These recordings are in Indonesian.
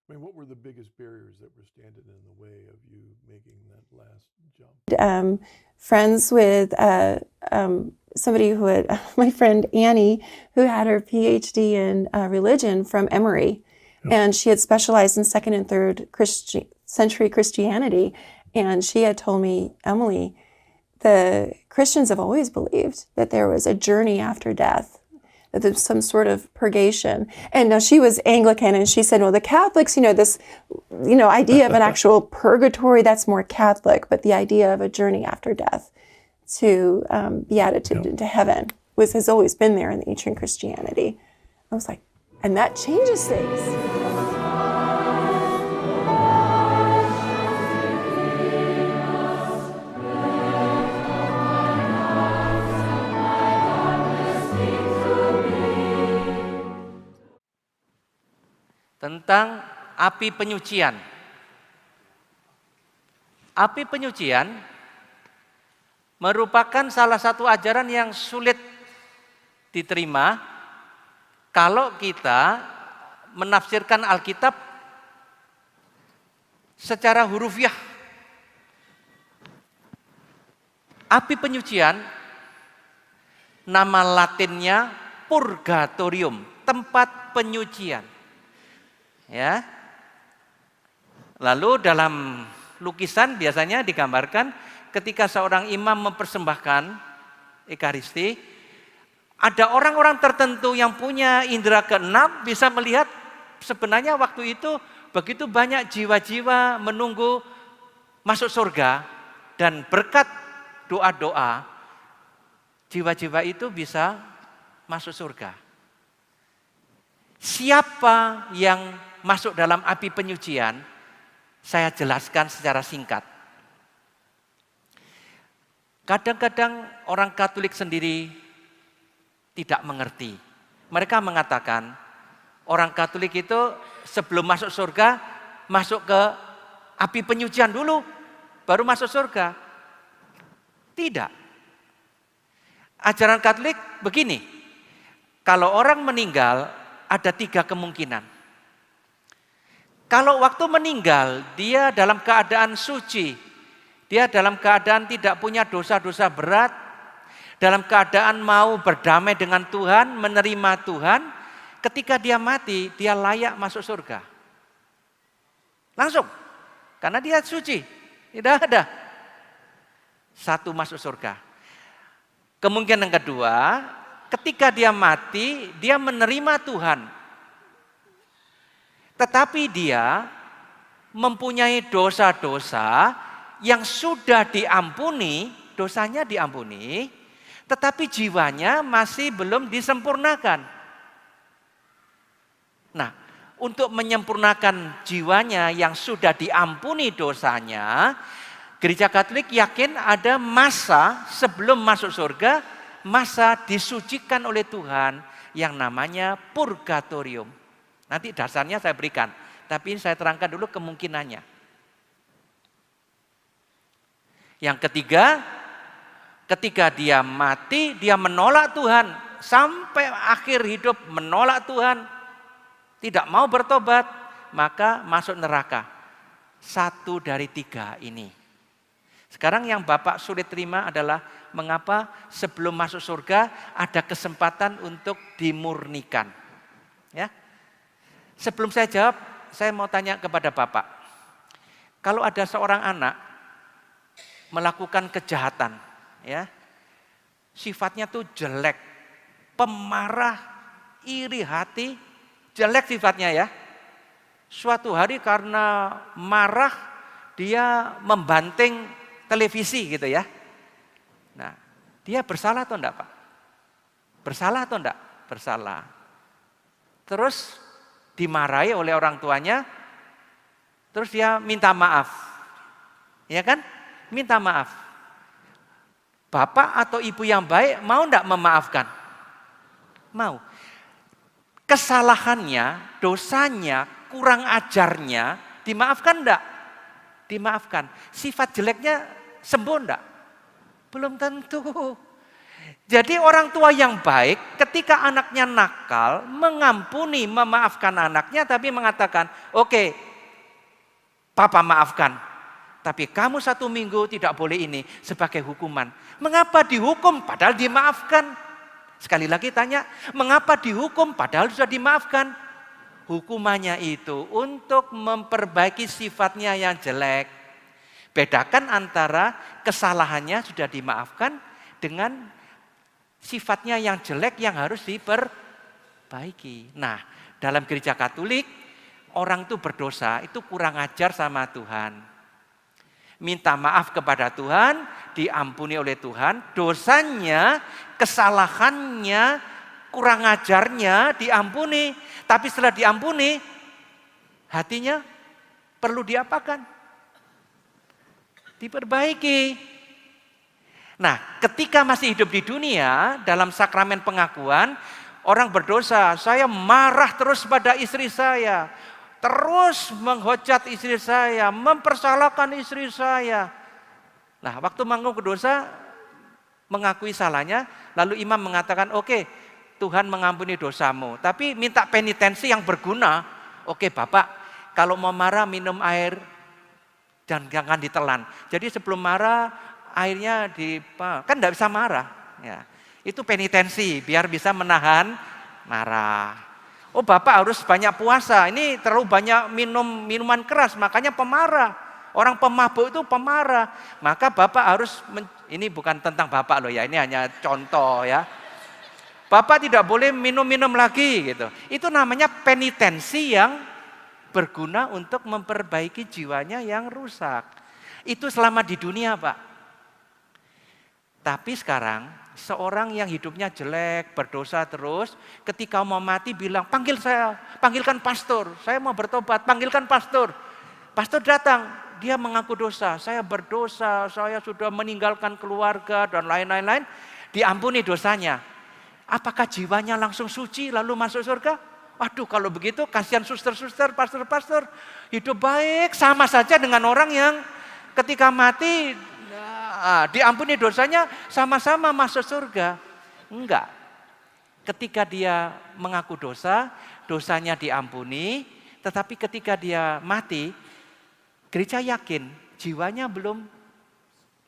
I mean, what were the biggest barriers that were standing in the way of you making that last jump? Friends with somebody who had, my friend Annie, who had her PhD in religion from Emory. Yep. And she had specialized in second and third century Christianity. And she had told me, Emily, the Christians have always believed that there was a journey after death, that there's some sort of purgation. And now she was Anglican, and she said, well, the Catholics, this, idea of an actual purgatory, that's more Catholic, but the idea of a journey after death to beatitude into heaven has always been there in ancient Christianity. I was like, and that changes things. Tentang api penyucian. Api penyucian merupakan salah satu ajaran yang sulit diterima kalau kita menafsirkan Alkitab secara hurufiah. Api penyucian, nama Latinnya purgatorium, tempat penyucian. Ya. Lalu dalam lukisan biasanya digambarkan ketika seorang imam mempersembahkan Ekaristi, ada orang-orang tertentu yang punya indera keenam bisa melihat sebenarnya waktu itu begitu banyak jiwa-jiwa menunggu masuk surga, dan berkat doa-doa jiwa-jiwa itu bisa masuk surga. Siapa yang masuk dalam api penyucian, saya jelaskan secara singkat. Kadang-kadang orang Katolik sendiri tidak mengerti. Mereka mengatakan orang Katolik itu sebelum masuk surga masuk ke api penyucian dulu, baru masuk surga. Tidak. Ajaran Katolik begini, kalau orang meninggal ada 3 kemungkinan. Kalau waktu meninggal, dia dalam keadaan suci, dia dalam keadaan tidak punya dosa-dosa berat, dalam keadaan mau berdamai dengan Tuhan, menerima Tuhan, ketika dia mati, dia layak masuk surga. Langsung, karena dia suci, tidak ada. 1 masuk surga. Kemungkinan kedua, ketika dia mati, dia menerima Tuhan. Tetapi dia mempunyai dosa-dosa yang sudah diampuni, dosanya diampuni, tetapi jiwanya masih belum disempurnakan. Nah, untuk menyempurnakan jiwanya yang sudah diampuni dosanya, Gereja Katolik yakin ada masa sebelum masuk surga, masa disucikan oleh Tuhan yang namanya purgatorium. Nanti dasarnya saya berikan, tapi saya terangkan dulu kemungkinannya. Yang ketiga, ketika dia mati, dia menolak Tuhan, sampai akhir hidup menolak Tuhan, tidak mau bertobat, maka masuk neraka. 1 dari 3 ini. Sekarang yang Bapak sulit terima adalah mengapa sebelum masuk surga ada kesempatan untuk dimurnikan. Ya. Sebelum saya jawab, saya mau tanya kepada Bapak. Kalau ada seorang anak melakukan kejahatan, ya, sifatnya tuh jelek, pemarah, iri hati, jelek sifatnya ya. Suatu hari karena marah, dia membanting televisi gitu ya. Nah, dia bersalah atau enggak, Pak? Bersalah atau enggak? Bersalah. Terus dimarahi oleh orang tuanya, terus dia minta maaf. Ya kan? Minta maaf. Bapak atau ibu yang baik mau enggak memaafkan? Mau. Kesalahannya, dosanya, kurang ajarnya, dimaafkan enggak? Dimaafkan. Sifat jeleknya sembuh enggak? Belum tentu. Jadi orang tua yang baik ketika anaknya nakal, mengampuni, memaafkan anaknya, tapi mengatakan, oke, papa maafkan. Tapi kamu 1 minggu tidak boleh ini sebagai hukuman. Mengapa dihukum padahal dimaafkan? Sekali lagi tanya, mengapa dihukum padahal sudah dimaafkan? Hukumannya itu untuk memperbaiki sifatnya yang jelek. Bedakan antara kesalahannya sudah dimaafkan dengan sifatnya yang jelek yang harus diperbaiki. Nah, dalam gereja Katolik, orang itu berdosa, itu kurang ajar sama Tuhan. Minta maaf kepada Tuhan, diampuni oleh Tuhan, dosanya, kesalahannya, kurang ajarnya diampuni. Tapi setelah diampuni, hatinya perlu diapakan? Diperbaiki. Nah, ketika masih hidup di dunia, dalam sakramen pengakuan, orang berdosa, saya marah terus pada istri saya, terus menghujat istri saya, mempersalahkan istri saya. Nah, waktu mengaku dosa, mengakui salahnya, lalu imam mengatakan, oke, Tuhan mengampuni dosamu, tapi minta penitensi yang berguna. Oke, Bapak, kalau mau marah minum air dan jangan ditelan. Jadi sebelum marah, airnya kan tidak bisa marah. Ya. Itu penitensi biar bisa menahan marah. Oh, Bapak harus banyak puasa. Ini terlalu banyak minum minuman keras, makanya pemarah. Orang pemabuk itu pemarah. Maka Bapak harus ini bukan tentang Bapak loh ya, ini hanya contoh ya. Bapak tidak boleh minum-minum lagi gitu. Itu namanya penitensi yang berguna untuk memperbaiki jiwanya yang rusak. Itu selama di dunia, Pak. Tapi sekarang seorang yang hidupnya jelek, berdosa terus, ketika mau mati bilang, panggilkan pastor, saya mau bertobat, panggilkan pastor. Pastor datang, dia mengaku dosa, saya berdosa, saya sudah meninggalkan keluarga dan lain-lain, diampuni dosanya. Apakah jiwanya langsung suci lalu masuk surga? Waduh, kalau begitu kasihan suster-suster, pastor-pastor, hidup baik sama saja dengan orang yang ketika mati diampuni dosanya sama-sama masuk surga. Enggak. Ketika dia mengaku dosa, dosanya diampuni, tetapi ketika dia mati, gereja yakin jiwanya belum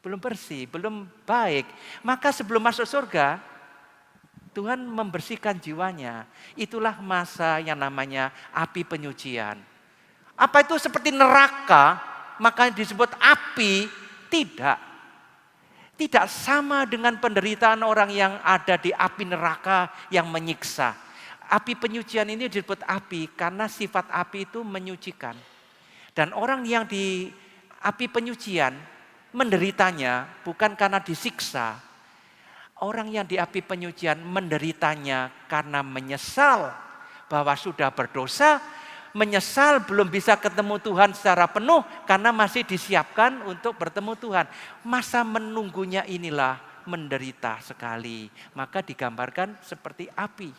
bersih, belum baik. Maka sebelum masuk surga, Tuhan membersihkan jiwanya. Itulah masa yang namanya api penyucian. Apa itu seperti neraka? Makanya disebut api? Tidak. Tidak sama dengan penderitaan orang yang ada di api neraka yang menyiksa. Api penyucian ini disebut api karena sifat api itu menyucikan. Dan orang yang di api penyucian menderitanya bukan karena disiksa. Orang yang di api penyucian menderitanya karena menyesal bahwa sudah berdosa, menyesal belum bisa ketemu Tuhan secara penuh karena masih disiapkan untuk bertemu Tuhan. Masa menunggunya inilah menderita sekali. Maka digambarkan seperti api.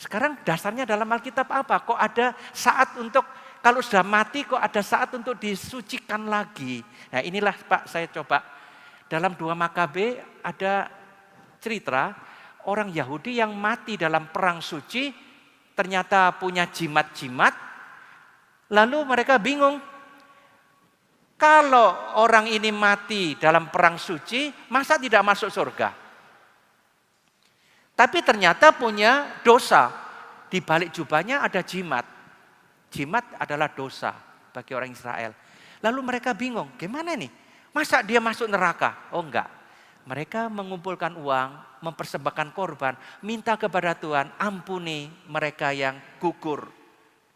Sekarang dasarnya dalam Alkitab apa? Kok ada saat untuk, kalau sudah mati kok ada saat untuk disucikan lagi. Nah inilah Pak saya coba. Dalam 2 Makabe ada cerita orang Yahudi yang mati dalam perang suci, ternyata punya jimat-jimat, lalu mereka bingung. Kalau orang ini mati dalam perang suci, masa tidak masuk surga? Tapi ternyata punya dosa. Di balik jubahnya ada jimat. Jimat adalah dosa bagi orang Israel. Lalu mereka bingung, gimana nih? Masa dia masuk neraka? Oh enggak. Mereka mengumpulkan uang, mempersembahkan korban, minta kepada Tuhan, ampuni mereka yang gugur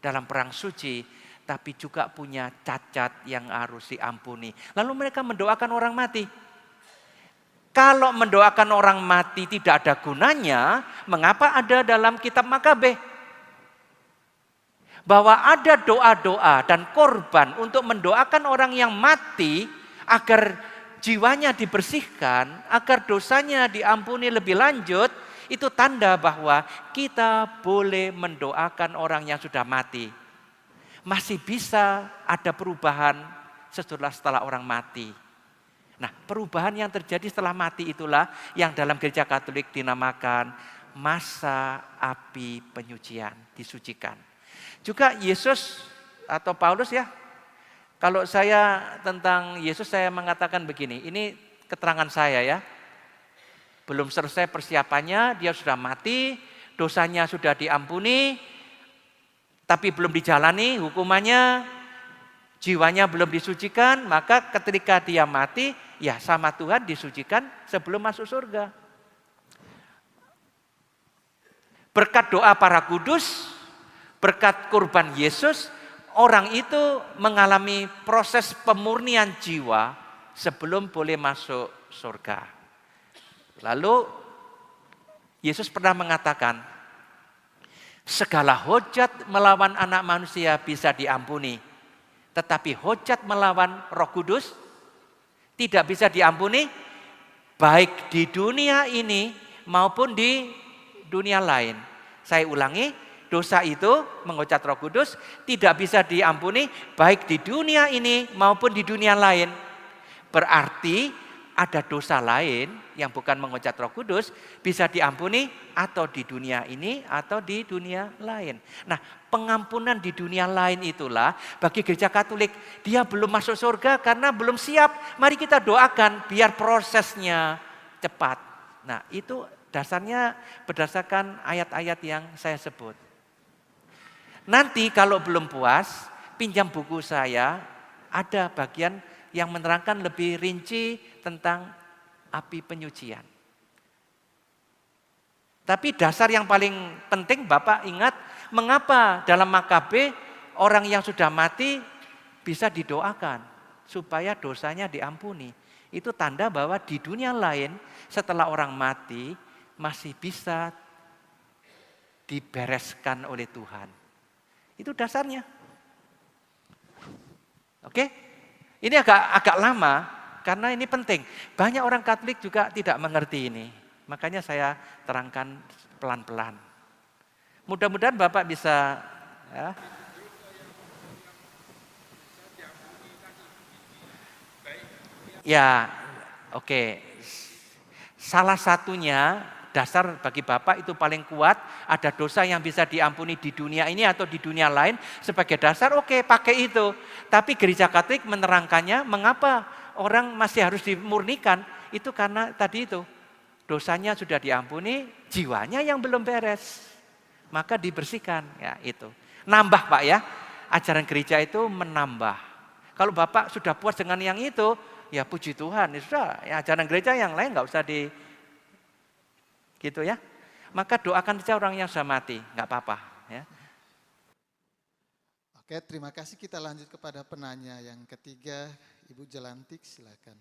dalam perang suci, tapi juga punya cacat yang harus diampuni. Lalu mereka mendoakan orang mati. Kalau mendoakan orang mati tidak ada gunanya, mengapa ada dalam kitab Makabe? Bahwa ada doa-doa dan korban untuk mendoakan orang yang mati agar jiwanya dibersihkan, agar dosanya diampuni lebih lanjut, itu tanda bahwa kita boleh mendoakan orang yang sudah mati. Masih bisa ada perubahan setelah orang mati. Nah, perubahan yang terjadi setelah mati itulah yang dalam gereja Katolik dinamakan masa api penyucian, disucikan. Juga Yesus atau Paulus ya, kalau saya tentang Yesus saya mengatakan begini, ini keterangan saya ya. Belum selesai persiapannya, dia sudah mati, dosanya sudah diampuni, tapi belum dijalani hukumannya, jiwanya belum disucikan, maka ketika dia mati, ya sama Tuhan disucikan sebelum masuk surga. Berkat doa para kudus, berkat kurban Yesus, orang itu mengalami proses pemurnian jiwa sebelum boleh masuk surga. Lalu Yesus pernah mengatakan, segala hujat melawan anak manusia bisa diampuni. Tetapi hujat melawan Roh Kudus tidak bisa diampuni baik di dunia ini maupun di dunia lain. Saya ulangi, dosa itu menghujat Roh Kudus tidak bisa diampuni baik di dunia ini maupun di dunia lain. Berarti ada dosa lain yang bukan menghujat Roh Kudus bisa diampuni atau di dunia ini atau di dunia lain. Nah, pengampunan di dunia lain itulah bagi gereja Katolik, dia belum masuk surga karena belum siap. Mari kita doakan biar prosesnya cepat. Nah, itu dasarnya berdasarkan ayat-ayat yang saya sebut. Nanti kalau belum puas, pinjam buku saya, ada bagian yang menerangkan lebih rinci tentang api penyucian. Tapi dasar yang paling penting Bapak ingat, mengapa dalam Makabe orang yang sudah mati bisa didoakan supaya dosanya diampuni. Itu tanda bahwa di dunia lain setelah orang mati masih bisa dibereskan oleh Tuhan. Itu dasarnya. Oke? Ini agak lama karena ini penting. Banyak orang Katolik juga tidak mengerti ini. Makanya saya terangkan pelan-pelan. Mudah-mudahan Bapak bisa ya oke. Salah satunya dasar bagi Bapak itu paling kuat, ada dosa yang bisa diampuni di dunia ini atau di dunia lain sebagai dasar, oke, pakai itu. Tapi gereja Katolik menerangkannya, mengapa orang masih harus dimurnikan, itu karena tadi itu, dosanya sudah diampuni, jiwanya yang belum beres. Maka dibersihkan, ya itu. Nambah Pak ya, ajaran gereja itu menambah. Kalau Bapak sudah puas dengan yang itu, ya puji Tuhan, ya sudah, ya ajaran gereja yang lain nggak usah gitu ya. Maka doakan saja orang yang sudah mati, nggak apa-apa ya. Oke, terima kasih. Kita lanjut kepada penanya yang ketiga, Ibu Jelantik, silakan.